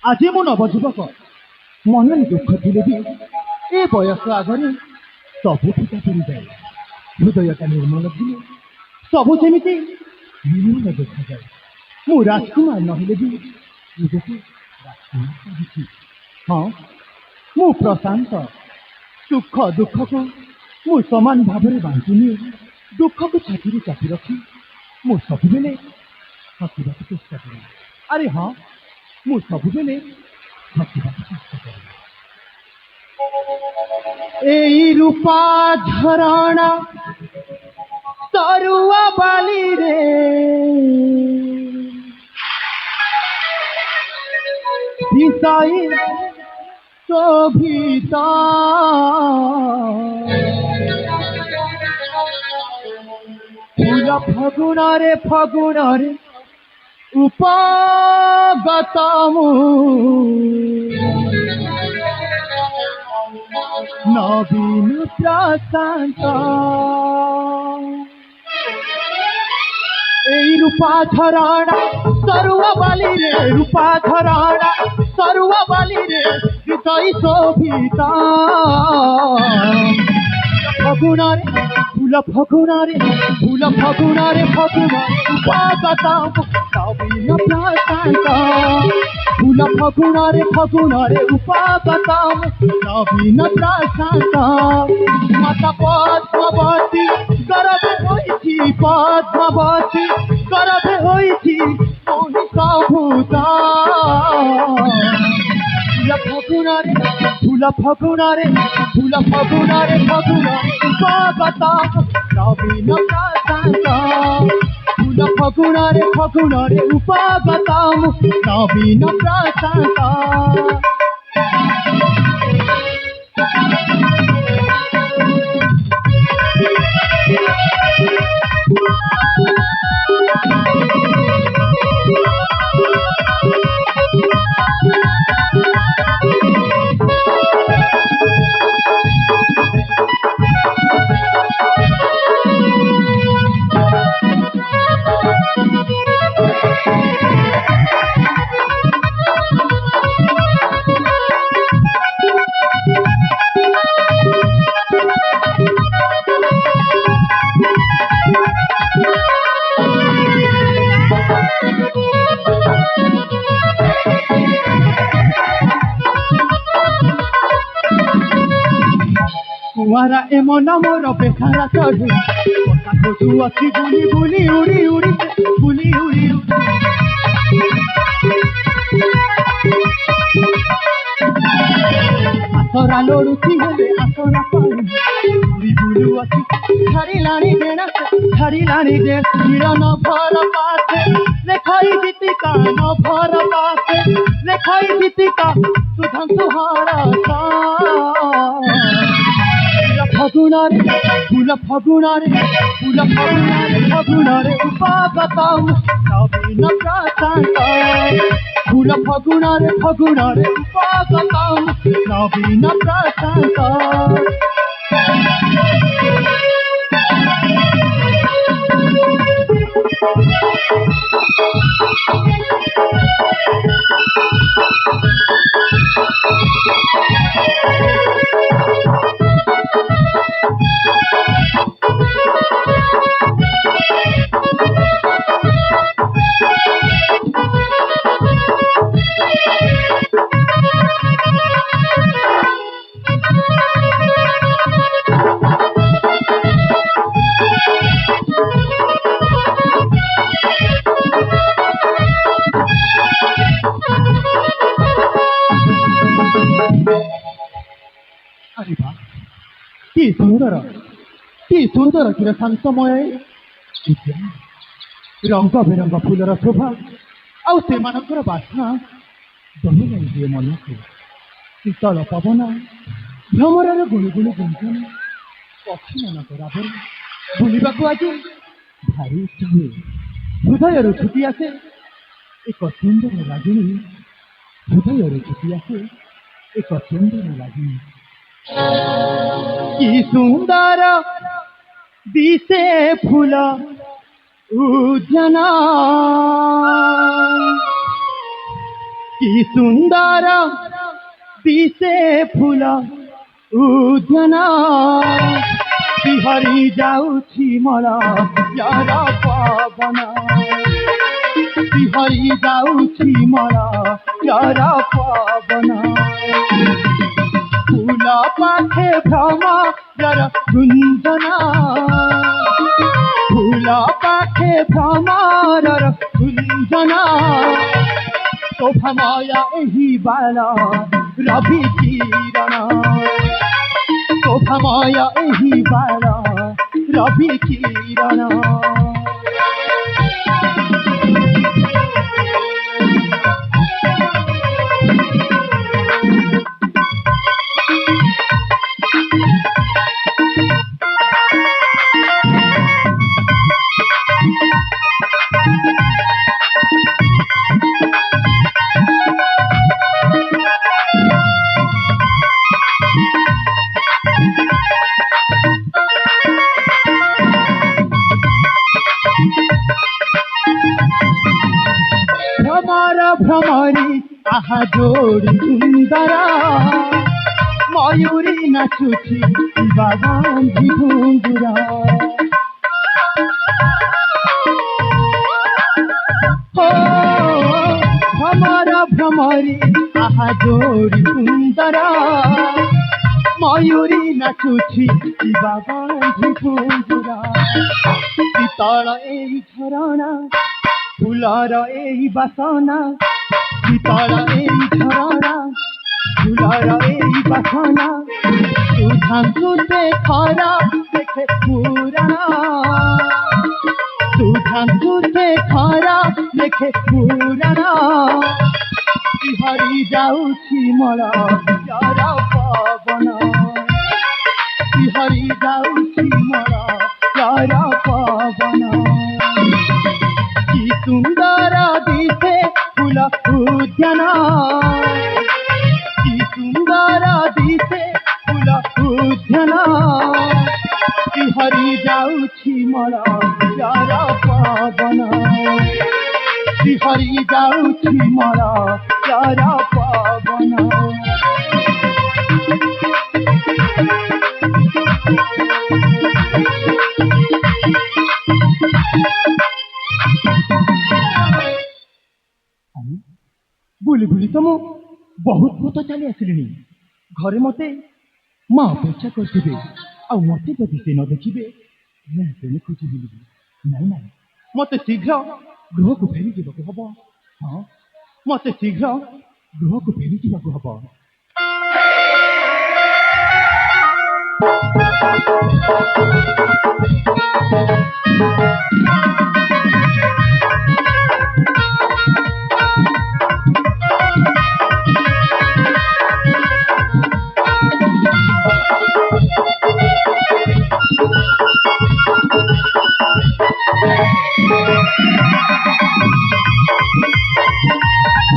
आज मो नवजुवक मन दुख थे भी ए बयस आगे सबू फिका पड़ जाए हृदयटा निर्मल थे सबू सेमि निर्मल देखा जाए मु राजकुमार नहले भी निजको राजकुमार कही हाँ मु प्रशांत सुख दुख को मु समान भाव में बांटी निए दुख को छाती चापी रखी मु सब बेले हसवा चेष्टा करें अरे हाँ मु सब बेले हसवा चेष्टा करें एई रूपा झरणा तरुआ बाली रे विषय शोभिता फूल फगुण रे उपगत नवीन प्रशांत এই রূপা ঝরানা সরুয়া বালি রে রূপা ঝরানা সরুয়া বালি রে হৃদয় শোভিতা ফগুণারে ফুল ফগুণারে উপাগত নবীন প্রশান্ত ফুল ফগুণারে উপাগত নবীন প্রশান্ত মাতা পদ্মাবতী গর্ভে হইছি পদ্মাবতী গর্ভে হইছি মহিষা ভূতা ফুল ফগুণারে উপাগত নবীন প্রশান্ত ফুল ফগুণারে উপাগত নবীন প্রশান্ত कुआरा एमन मोर बेखारा चढ़े कथा खोजु अच्छी बुली बुली उड़ी उड़ी बुली उड़ी आसरा लोड़ुची हेले आसरा पाई उड़ी बुलू अच्छी छाड़ी लाणी देना हिरण भर पासे लेखाई गीतिका न भर पासे लेखाई गीतिका सुधांशु हारा फूल फगुणारे उपागत नवीन प्रशांत फूल फगुणारे उपागत नवीन प्रशांत କି ସୁନ୍ଦର ଚିର ଶାନ୍ତମୟ ଉଦ୍ୟାନ। ରଙ୍ଗ ବେରଙ୍ଗ ଫୁଲର ଶୋଭା ଆଉ ସେମାନଙ୍କର ବାସ୍ନା ଦହିଯାଇ ଦିଏ ମନକୁ। ଶୀତଳ ପବନ, ଭ୍ରମରର ଗୁଣୁଗୁଣୁ ଗୁଞ୍ଜନ, ପକ୍ଷୀମାନଙ୍କ ରାବରେ ବୁଲିବାକୁ ଆଜି ଭାରି ଇଚ୍ଛା ହୁଏ। ହୃଦୟରୁ ଛୁଟି ଆସେ ଏକ ସୁନ୍ଦର ଲାଗିଣୀ, ହୃଦୟରୁ ଛୁଟି ଆସେ ଏକ ସୁନ୍ଦର ଲାଗିଣୀ। କି ସୁନ୍ଦର ଦିଶେ ଫୁଲ ଉଦ୍ୟାନ, କି ସୁନ୍ଦର ଦିଶେ ଫୁଲ ଉଦ୍ୟାନ। ବିହରି ଯାଉଛି ମୋର ପ୍ରିୟର ପବନ, ବିହରି ଯାଉଛି ମୋର ପ୍ରିୟର ପବନ। ଫୁଲ ପାଖେ ଭ୍ରମର ଗୁଞ୍ଜନ, ଫୁଲ ପାଖେ ଭ୍ରମର ଗୁଞ୍ଜନ। ଶୋଭାମୟ ଏହି ବାଳ ରବି କିରଣ, ଶୋଭାମୟ ଏହି ବାଳ ରବି କିରଣ। ভ্রমর ভ্রমরি আহা জোড়ি সুন্দর, ময়ূরী নাচুছি বাগান্ধি ঘুঙ্গুর। ভ্রমর ভ্রমরি আহা জোড়ি সুন্দর, ময়ূরী নাচুছি বাগান্ধি ঘুঙ্গুর। শীতল এই ঝরଣା, ফুলর এই বাসনা, শীতল এই ঝরଣା, ফুলর এই বাসনা। সুধান্তুতে খরা দেখে পুরানা, সুধান্তুতে খরা দেখে পুরানা। বিহরি যাଉଛି ମୋର ପ୍ରିୟର ପବନ, ବିହରି ଯାଉଛି ମୋର ପ୍ରିୟର ପବନ। কি সুন্দর দিশে ফুল উদ্যান, কি সুন্দর দিশে ফুল উদ্যান। বিহরি যাଉଛି ମୋର প্রিয়ର পবନ, বিহরি যাଉଛି ମୋର প্রিয়ର পবନ। ବୁଲି ବୁଲି ତ ମୁଁ ବହୁତ ପଥ ଚାଲି ଆସିଲିଣି। ଘରେ ମତେ ମା ଅପେକ୍ଷା କରିଥିବେ, ଆଉ ମତେ ଯଦି ସେ ନ ଦେଖିବେ ମୁଁ ତେଣୁ ଖୋଜି ବୁଲିବି। ନାଇଁ ନାଇଁ, ମତେ ଶୀଘ୍ର ଗୃହକୁ ଫେରିଯିବାକୁ ହବ। ହଁ, ମତେ ଶୀଘ୍ର ଗୃହକୁ ଫେରିଯିବାକୁ ହବ।